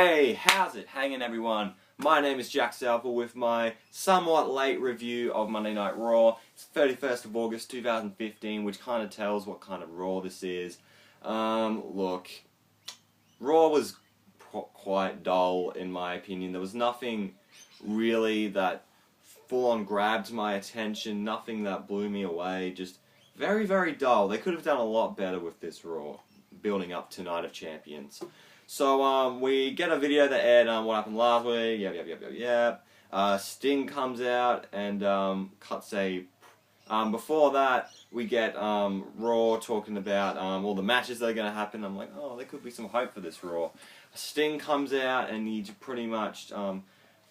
Hey, how's it hanging, everyone? My name is Jack Salper with my somewhat late review of Monday Night Raw. It's 31st of August 2015, which kind of tells what kind of Raw this is. Look, Raw was quite dull in my opinion. There was nothing really that full-on grabbed my attention, nothing that blew me away, just very, very dull. They could have done a lot better with this Raw, building up to Night of Champions. So, we get a video that aired what happened last week, Sting comes out and cuts a... before that, we get Raw talking about all the matches that are going to happen. I'm like, oh, there could be some hope for this Raw. Sting comes out and he pretty much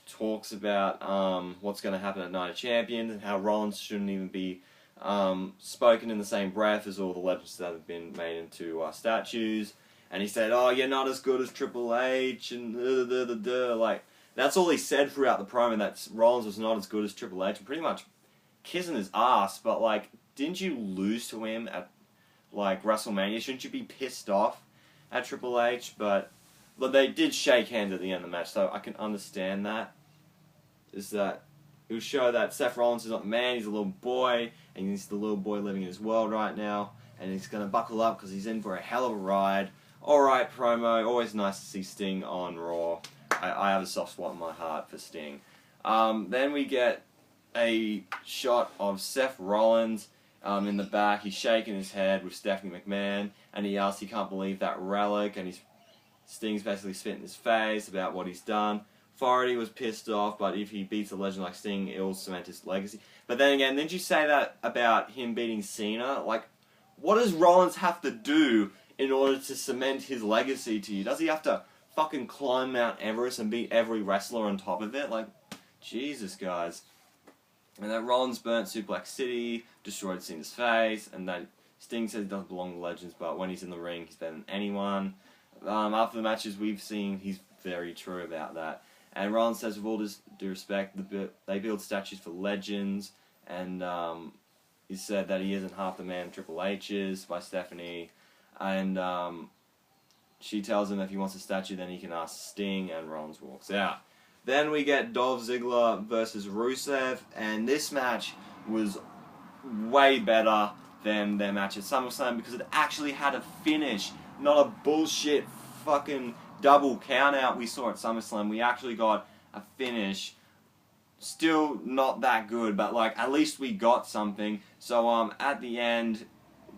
talks about what's going to happen at Night of Champions and how Rollins shouldn't even be spoken in the same breath as all the legends that have been made into statues. And he said, oh, you're not as good as Triple H, and like, that's all he said throughout the promo, that Rollins was not as good as Triple H, and pretty much kissing his ass, but, like, didn't you lose to him at, like, WrestleMania? Shouldn't you be pissed off at Triple H? But they did shake hands at the end of the match, so I can understand that. Is that it will show that Seth Rollins is not the man, he's a little boy, and he's the little boy living in his world right now, and he's going to buckle up because he's in for a hell of a ride. Alright promo, always nice to see Sting on Raw. I have a soft spot in my heart for Sting. Then we get a shot of Seth Rollins in the back. He's shaking his head with Stephanie McMahon, and he yells he can't believe that relic, and Sting's basically spitting his face about what he's done. Authority was pissed off, but if he beats a legend like Sting, it will cement his legacy. But then again, didn't you say that about him beating Cena? Like, what does Rollins have to do in order to cement his legacy to you? Does he have to fucking climb Mount Everest and beat every wrestler on top of it? Like, Jesus, guys. And that Rollins burnt Suplex City, destroyed Cena's face, and that Sting says he doesn't belong to legends, but when he's in the ring, he's better than anyone. After the matches we've seen, he's very true about that. And Rollins says, with all due respect, they build statues for legends, and he said that he isn't half the man Triple H is, by Stephanie. And she tells him if he wants a statue, then he can ask Sting, and Rollins walks out. Then we get Dolph Ziggler versus Rusev, and this match was way better than their match at SummerSlam because it actually had a finish, not a bullshit fucking double count-out we saw at SummerSlam. We actually got a finish. Still not that good, but like at least we got something. So at the end,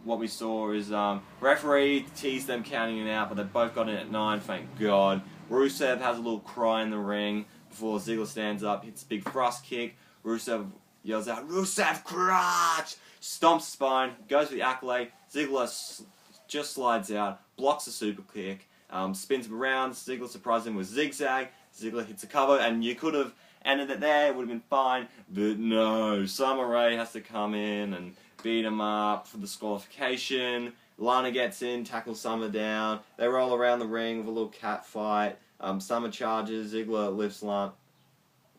what we saw is referee teased them counting it out, but they both got in at 9, thank God. Rusev has a little cry in the ring before Ziggler stands up, hits a big thrust kick. Rusev yells out, Rusev crotch! Stomps spine, goes for the accolade. Ziggler just slides out, blocks a super kick, spins him around. Ziggler surprises him with zigzag. Ziggler hits a cover, and you could have ended it there, it would have been fine. But no, Summer Rae has to come in and beat him up for disqualification. Lana gets in, tackles Summer down. They roll around the ring with a little cat fight. Summer charges. Ziggler lifts Lana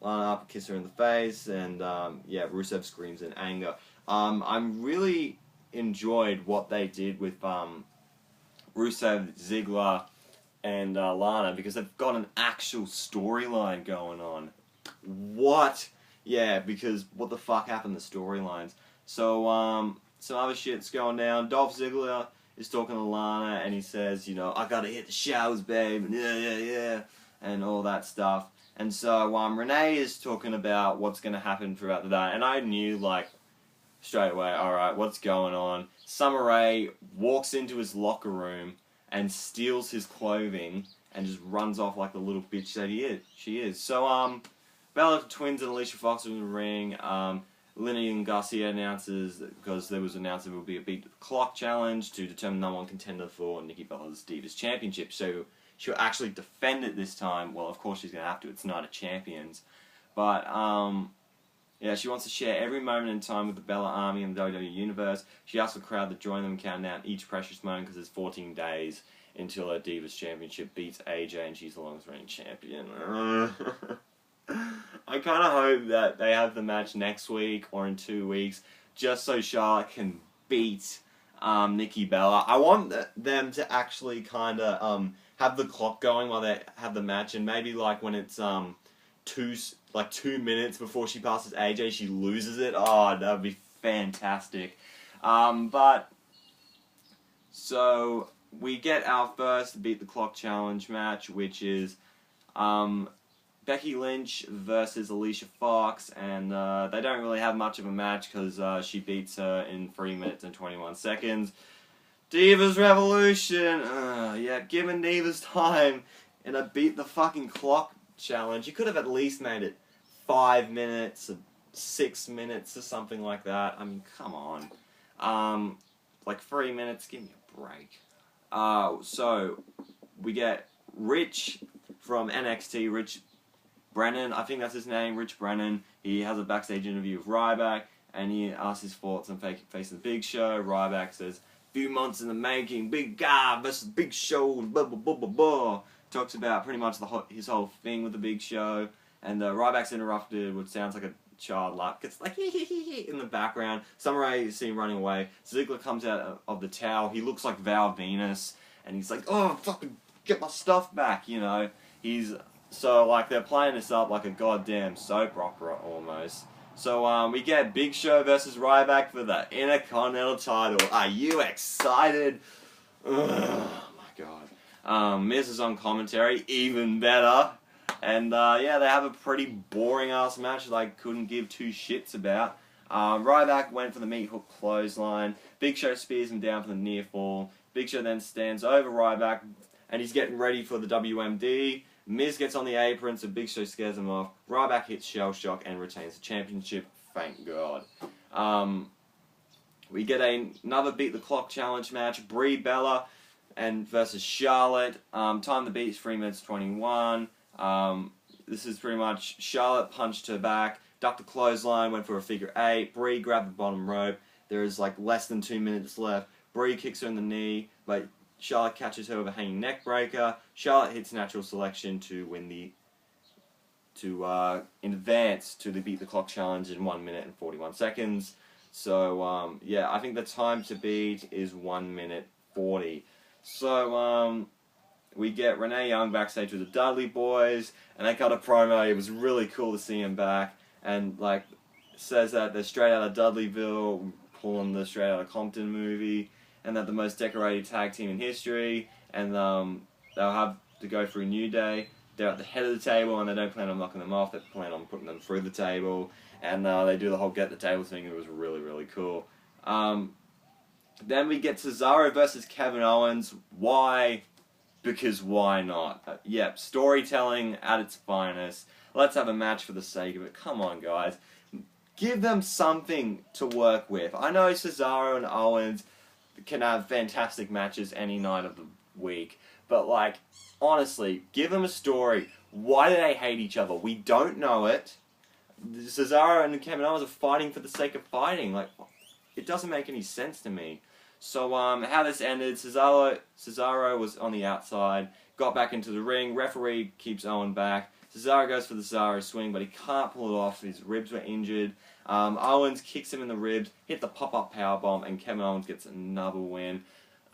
up and kisses her in the face. And Rusev screams in anger. I'm really enjoyed what they did with Rusev, Ziggler, and Lana, because they've got an actual storyline going on. What? Yeah, because what the fuck happened to storylines? So, some other shit's going down. Dolph Ziggler is talking to Lana, and he says, you know, I gotta hit the showers, babe, and yeah, and all that stuff. And so, Renee is talking about what's gonna happen throughout the day, and I knew, like, straight away, alright, what's going on? Summer Rae walks into his locker room and steals his clothing and just runs off like the little bitch that she is. So, Bella Twins and Alicia Fox are in the ring. Lillian Garcia announces, because there was announced there will be a Beat the Clock challenge to determine number 1 contender for Nikki Bella's Divas Championship. So she'll actually defend it this time. Well, of course she's going to have to. It's Night of Champions. But, yeah, she wants to share every moment in time with the Bella Army and the WWE Universe. She asks the crowd to join them and count down each precious moment because there's 14 days until her Divas Championship beats AJ and she's the longest reigning champion. I kind of hope that they have the match next week or in 2 weeks, just so Charlotte can beat Nikki Bella. I want them to actually kind of have the clock going while they have the match, and maybe like when it's 2 minutes before she passes AJ, she loses it. Oh, that would be fantastic. But so we get our first Beat the Clock Challenge match, which is Becky Lynch versus Alicia Fox, and they don't really have much of a match because she beats her in 3 minutes and 21 seconds. Divas Revolution! Yeah, given Divas time in a Beat the fucking Clock Challenge, you could have at least made it 5 minutes, 6 minutes, or something like that. I mean, come on. Like 3 minutes, give me a break. So, we get Rich from NXT, Rich Brennan, I think that's his name, Rich Brennan. He has a backstage interview with Ryback, and he asks his thoughts on facing the Big Show. Ryback says, few months in the making, big guy versus Big Show, blah, blah, blah, blah, blah. Talks about pretty much his whole thing with the Big Show, and Ryback's interrupted, which sounds like a child laugh. It's like in the background. Samurai you see him running away. Ziggler comes out of the towel. He looks like Val Venus, and he's like, "Oh, fucking get my stuff back," you know. So like they're playing this up like a goddamn soap opera almost. So we get Big Show versus Ryback for the Intercontinental title. Are you excited? Oh my god. Miz is on commentary, even better. And yeah, they have a pretty boring ass match that I couldn't give two shits about. Ryback went for the meat hook clothesline. Big Show spears him down for the near fall. Big Show then stands over Ryback, and he's getting ready for the WMD. Miz gets on the apron, so Big Show scares him off. Ryback hits Shell Shock and retains the championship. Thank God. We get another Beat the Clock challenge match. Brie Bella versus Charlotte. Time to beat is 3 minutes 21. This is pretty much Charlotte punched her back, ducked a clothesline, went for a figure 8. Brie grabbed the bottom rope. There is like less than 2 minutes left. Brie kicks her in the knee, but Charlotte catches her with a hanging neck breaker. Charlotte hits natural selection to win advance to the Beat the Clock challenge in 1 minute and 41 seconds. So yeah, I think the time to beat is 1 minute 40. So we get Renee Young backstage with the Dudley Boys, and they cut a promo. It was really cool to see him back, and like says that they're straight out of Dudleyville, pulling the Straight Outta Compton movie, and that the most decorated tag team in history, and they'll have to go through New Day. They're at the head of the table, and they don't plan on knocking them off. They plan on putting them through the table, and they do the whole get the table thing. It was really, really cool. Then we get Cesaro versus Kevin Owens. Why? Because why not? Yep, storytelling at its finest. Let's have a match for the sake of it. Come on, guys. Give them something to work with. I know Cesaro and Owens can have fantastic matches any night of the week, but like, honestly, give them a story. Why do they hate each other? We don't know it. Cesaro and Kevin Owens are fighting for the sake of fighting. Like, it doesn't make any sense to me. So, how this ended, Cesaro was on the outside, got back into the ring, referee keeps Owen back. Cesaro goes for the Cesaro swing, but he can't pull it off, his ribs were injured. Owens kicks him in the ribs, hit the pop-up powerbomb, and Kevin Owens gets another win.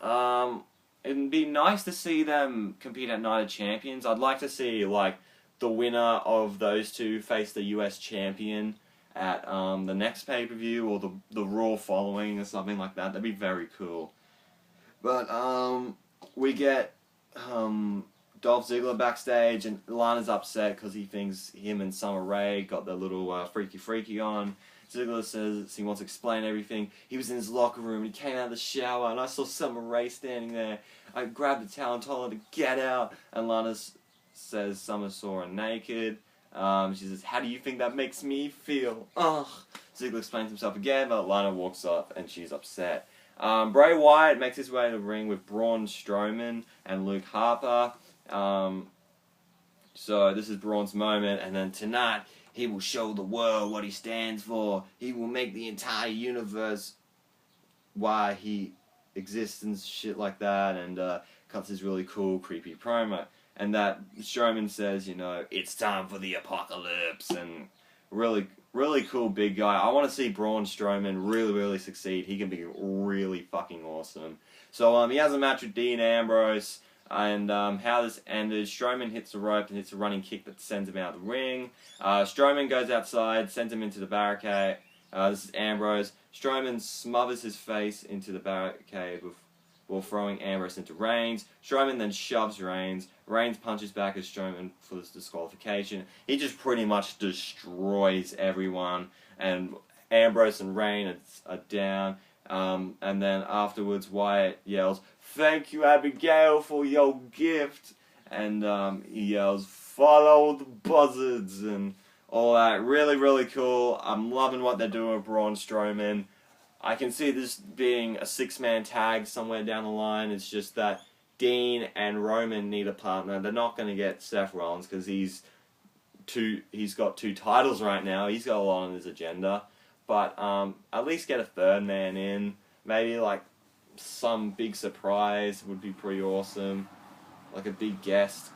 It'd be nice to see them compete at Night of Champions. I'd like to see, like, the winner of those two face the US champion at the next pay-per-view, or the Raw following, or something like that. That'd be very cool. But we get Dolph Ziggler backstage, and Lana's upset because he thinks him and Summer Rae got their little freaky on. Ziggler says he wants to explain everything. He was in his locker room, and he came out of the shower, and I saw Summer Rae standing there. I grabbed the towel and told her to get out, and Lana says Summer saw her naked. She says, "How do you think that makes me feel?" Ugh. Ziggler explains himself again, but Lana walks up and she's upset. Bray Wyatt makes his way to the ring with Braun Strowman and Luke Harper. So this is Braun's moment, and then tonight he will show the world what he stands for. He will make the entire universe why he exists and shit like that, and cuts his really cool, creepy promo. And that Strowman says, you know, it's time for the apocalypse, and really, really cool big guy. I want to see Braun Strowman really, really succeed. He can be really fucking awesome. So he has a match with Dean Ambrose. And how this ended, Strowman hits the rope and hits a running kick that sends him out of the ring. Strowman goes outside, sends him into the barricade. This is Ambrose. Strowman smothers his face into the barricade while throwing Ambrose into Reigns. Strowman then shoves Reigns. Reigns punches back at Strowman for this disqualification. He just pretty much destroys everyone. And Ambrose and Reigns are down. And then afterwards, Wyatt yells, "Thank you, Abigail, for your gift." And he yells, "Follow the buzzards," and all that. Really, really cool. I'm loving what they're doing with Braun Strowman. I can see this being a 6-man tag somewhere down the line. It's just that Dean and Roman need a partner. They're not going to get Seth Rollins because he's got 2 titles right now. He's got a lot on his agenda. But at least get a 3rd man in. Maybe like some big surprise would be pretty awesome. Like a big guest.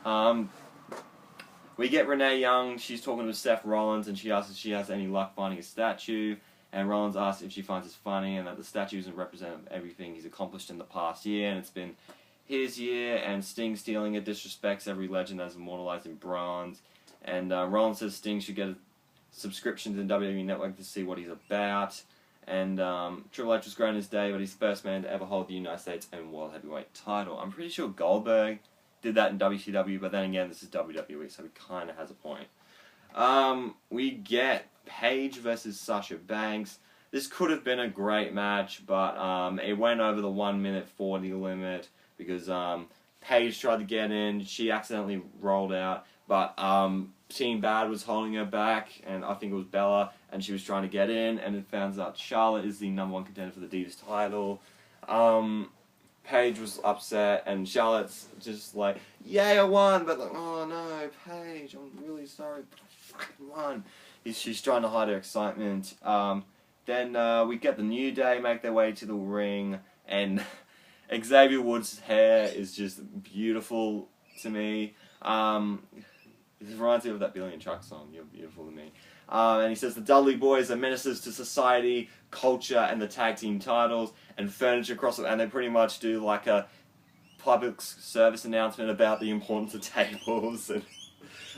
We get Renee Young. She's talking to Seth Rollins and she asks if she has any luck finding a statue. And Rollins asks if she finds it funny and that the statue isn't representative of everything he's accomplished in the past year. And it's been his year. And Sting stealing it disrespects every legend that's immortalized in bronze. And Rollins says Sting should get a subscription to the WWE Network to see what he's about. And Triple H was great in his day, but he's the first man to ever hold the United States and World Heavyweight title. I'm pretty sure Goldberg did that in WCW, but then again, this is WWE, so he kind of has a point. We get Paige versus Sasha Banks. This could have been a great match, but it went over the 1:40 limit because Paige tried to get in. She accidentally rolled out, but Team Bad was holding her back, and I think it was Bella, and she was trying to get in, and it found out Charlotte is the #1 contender for the Divas title. Paige was upset, and Charlotte's just like, "Yay, I won!" But like, "Oh no, Paige, I'm really sorry, but I fucking won." She's trying to hide her excitement. Then we get the New Day make their way to the ring, and Xavier Woods' hair is just beautiful to me. It reminds me of that Billy and Chuck song, "You're Beautiful to Me." And he says the Dudley Boys are menaces to society, culture, and the tag team titles, and furniture across it. And they pretty much do like a public service announcement about the importance of tables. And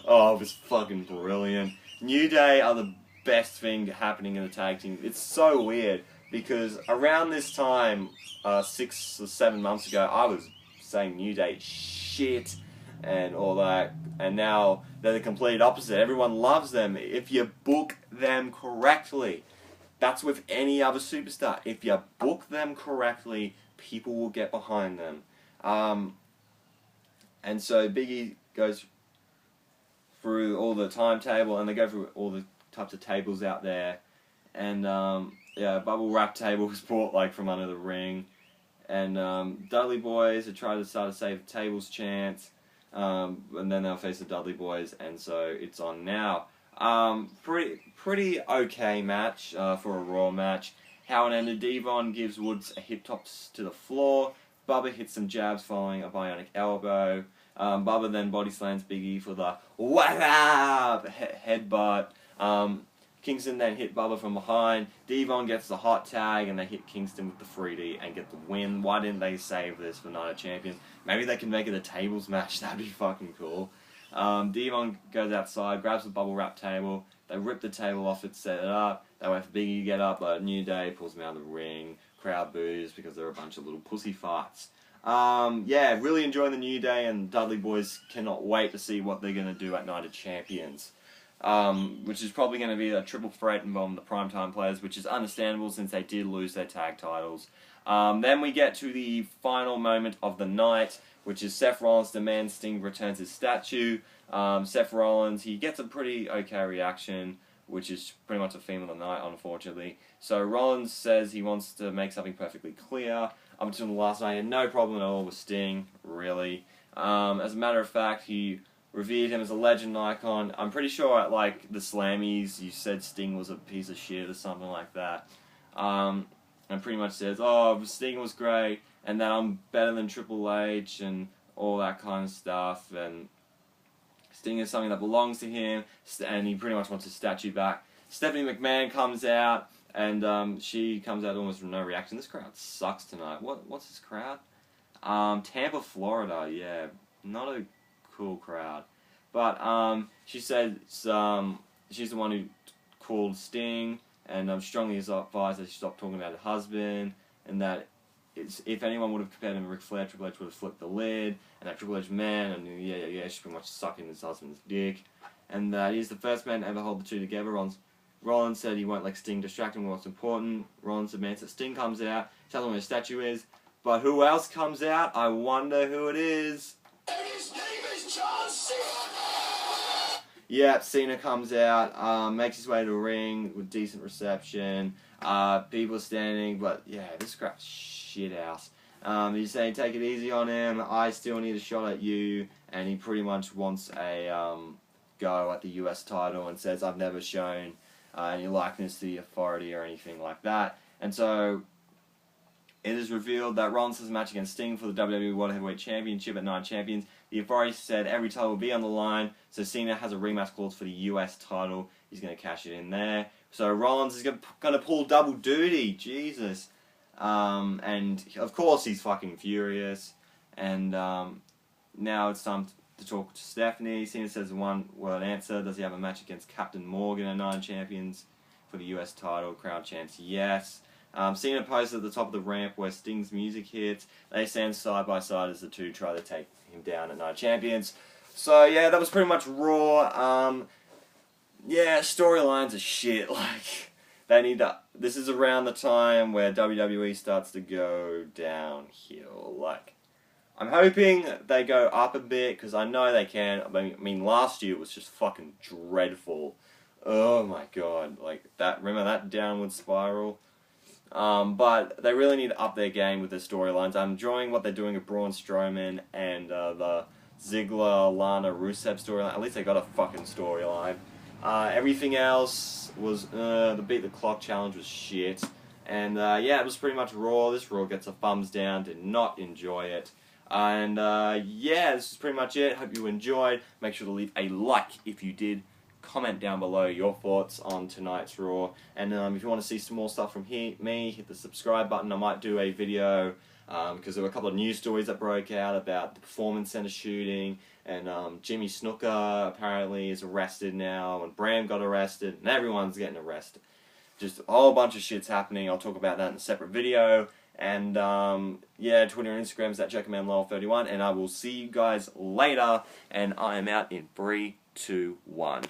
oh, it was fucking brilliant. New Day are the best thing happening in the tag team. It's so weird because around this time, 6 or 7 months ago, I was saying New Day shit and all that, and now they're the complete opposite. Everyone loves them if you book them correctly. That's with any other superstar. If you book them correctly, people will get behind them. And so Biggie goes through all the timetable, and they go through all the types of tables out there. And yeah, bubble wrap table was brought like from under the ring. And Dudley Boys are trying to start a Save the Tables chant. And then they'll face the Dudley Boys, and so it's on now. Pretty okay match for a Raw match. How it ended, Devon gives Woods a hip toss to the floor. Bubba hits some jabs following a bionic elbow. Bubba then body slams Biggie for the "what up" headbutt. Kingston then hit Bubba from behind. Devon gets the hot tag, and they hit Kingston with the 3D and get the win. Why didn't they save this for Night of Champions? Maybe they can make it a tables match. That'd be fucking cool. Devon goes outside, grabs the bubble wrap table. They rip the table off it, set it up. They wait for Biggie to get up, but New Day pulls him out of the ring. Crowd boos because they're a bunch of little pussy farts. Yeah, really enjoying the New Day, and Dudley Boys cannot wait to see what they're going to do at Night of Champions. Which is probably going to be a triple threat involving the Primetime Players, which is understandable since they did lose their tag titles. Then we get to the final moment of the night, which is Seth Rollins demands Sting returns his statue. Seth Rollins, he gets a pretty okay reaction, which is pretty much the theme of the night, unfortunately. So Rollins says he wants to make something perfectly clear. Up until the last night, he had no problem at all with Sting, really. As a matter of fact, he revered him as a legend icon. I'm pretty sure at like the Slammies, you said Sting was a piece of shit or something like that. And pretty much says, "Oh, Sting was great, and that I'm better than Triple H," and all that kind of stuff. And Sting is something that belongs to him, and he pretty much wants his statue back. Stephanie McMahon comes out, and she comes out almost with no reaction. This crowd sucks tonight. What's this crowd? Tampa, Florida, yeah, not a cool crowd. But she said she's the one who called Sting, and strongly advised that she stop talking about her husband, and that if anyone would have compared him to Ric Flair, Triple H would have flipped the lid, and that Triple H man, and she's pretty much sucking his husband's dick, and that he's the first man to ever hold the two together. Rollins said he won't let Sting distract him with what's important. Rollins admits that Sting comes out, tells him where his statue is, but who else comes out? I wonder who it is. And his name is John Cena! Yep, Cena comes out, makes his way to the ring with decent reception. People standing, but yeah, this crap's shit house. He's saying take it easy on him, I still need a shot at you, and he pretty much wants a go at the US title and says I've never shown any likeness to the Authority or anything like that. And so it is revealed that Rollins has a match against Sting for the WWE World Heavyweight Championship at 9 Champions. The Authority said every title will be on the line, so Cena has a rematch clause for the US title. He's going to cash it in there. So Rollins is going to pull double duty. Jesus. And of course he's fucking furious. And now it's time to talk to Stephanie. Cena says the one-word answer. Does he have a match against Captain Morgan at 9 Champions for the US title? Crowd chants yes. Cena poses at the top of the ramp where Sting's music hits. They stand side by side as the two try to take him down at 9 Champions. So yeah, that was pretty much Raw. Yeah, storylines are shit. Like, they need to. This is around the time where WWE starts to go downhill. Like, I'm hoping they go up a bit because I know they can. I mean, last year was just fucking dreadful. Oh my god, like that. Remember that downward spiral? But they really need to up their game with their storylines. I'm enjoying what they're doing with Braun Strowman and the Ziggler, Lana, Rusev storyline. At least they got a fucking storyline. Everything else was, the Beat the Clock challenge was shit. And yeah, it was pretty much Raw. This Raw gets a thumbs down. Did not enjoy it. And yeah, this is pretty much it. Hope you enjoyed. Make sure to leave a like if you did. Comment down below your thoughts on tonight's Raw. And if you want to see some more stuff from me, hit the subscribe button. I might do a video because there were a couple of news stories that broke out about the Performance Center shooting, and Jimmy Snuka apparently is arrested now, and Bram got arrested, and everyone's getting arrested. Just a whole bunch of shit's happening. I'll talk about that in a separate video. And yeah, Twitter and Instagram is at JackermanLowell31, and I will see you guys later. And I am out in 3, 2, 1.